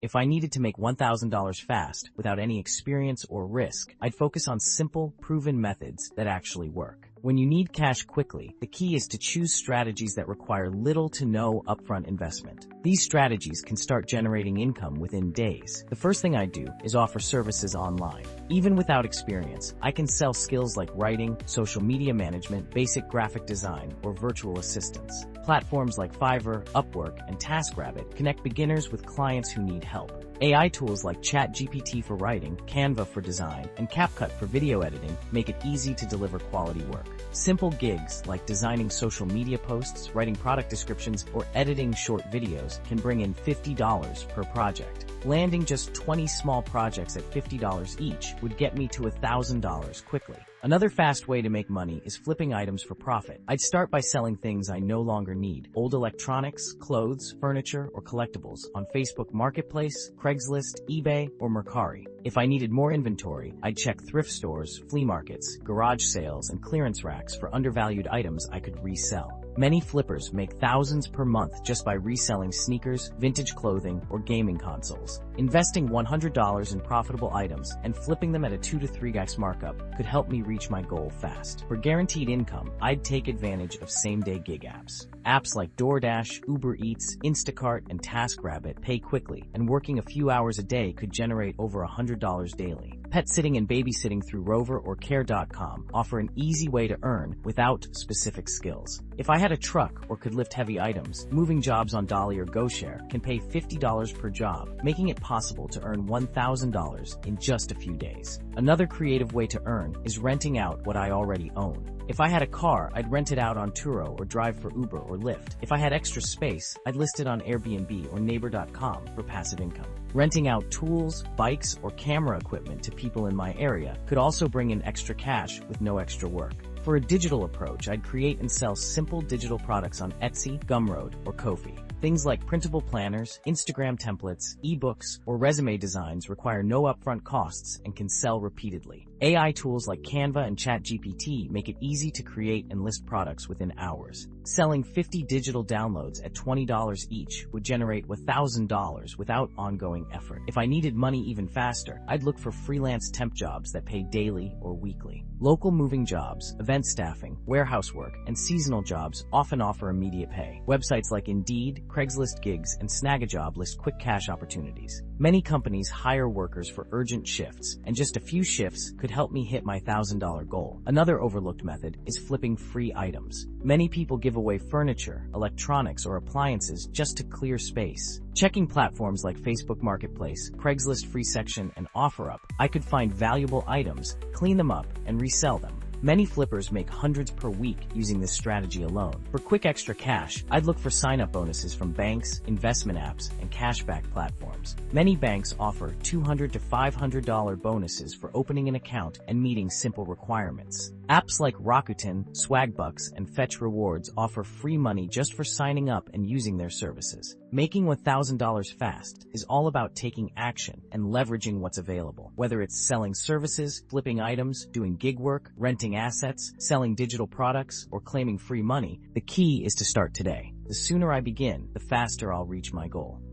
If I needed to make $1,000 fast without any experience or risk, I'd focus on simple, proven methods that actually work. When you need cash quickly, the key is to choose strategies that require little to no upfront investment. These strategies can start generating income within days. The first thing I do is offer services online. Even without experience, I can sell skills like writing, social media management, basic graphic design, or virtual assistants. Platforms like Fiverr, Upwork, and TaskRabbit connect beginners with clients who need help. AI tools like ChatGPT for writing, Canva for design, and CapCut for video editing make it easy to deliver quality work. Simple gigs like designing social media posts, writing product descriptions, or editing short videos can bring in $50 per project. Landing just 20 small projects at $50 each would get me to $1,000 quickly. Another fast way to make money is flipping items for profit. I'd start by selling things I no longer need: old electronics, clothes, furniture, or collectibles on Facebook Marketplace, Craigslist, eBay, or Mercari. If I needed more inventory, I'd check thrift stores, flea markets, garage sales, and clearance racks for undervalued items I could resell. Many flippers make thousands per month just by reselling sneakers, vintage clothing, or gaming consoles. Investing $100 in profitable items and flipping them at a 2 to 3x markup could help me reach my goal fast. For guaranteed income, I'd take advantage of same-day gig apps. Apps like DoorDash, Uber Eats, Instacart, and TaskRabbit pay quickly, and working a few hours a day could generate over $100 daily. Pet sitting and babysitting through Rover or Care.com offer an easy way to earn without specific skills. If I had a truck or could lift heavy items, moving jobs on Dolly or GoShare can pay $50 per job, making it possible to earn $1,000 in just a few days. Another creative way to earn is renting out what I already own. If I had a car, I'd rent it out on Turo or drive for Uber or Lyft. If I had extra space, I'd list it on Airbnb or Neighbor.com for passive income. Renting out tools, bikes, or camera equipment to people in my area could also bring in extra cash with no extra work. For a digital approach, I'd create and sell simple digital products on Etsy, Gumroad, or Ko-fi. Things like printable planners, Instagram templates, ebooks, or resume designs require no upfront costs and can sell repeatedly. AI tools like Canva and ChatGPT make it easy to create and list products within hours. Selling 50 digital downloads at $20 each would generate $1,000 without ongoing effort. If I needed money even faster, I'd look for freelance temp jobs that pay daily or weekly. Local moving jobs, event staffing, warehouse work, and seasonal jobs often offer immediate pay. Websites like Indeed, Craigslist Gigs, and Snagajob list quick cash opportunities. Many companies hire workers for urgent shifts, and just a few shifts could help me hit my $1,000 goal. Another overlooked method is flipping free items. Many people give away furniture, electronics, or appliances just to clear space. Checking platforms like Facebook Marketplace, Craigslist Free Section, and OfferUp, I could find valuable items, clean them up, and resell them. Many flippers make hundreds per week using this strategy alone. For quick extra cash, I'd look for sign-up bonuses from banks, investment apps, and cashback platforms. Many banks offer $200 to $500 bonuses for opening an account and meeting simple requirements. Apps like Rakuten, Swagbucks, and Fetch Rewards offer free money just for signing up and using their services. Making $1,000 fast is all about taking action and leveraging what's available. Whether it's selling services, flipping items, doing gig work, renting assets, selling digital products, or claiming free money, the key is to start today. The sooner I begin, the faster I'll reach my goal.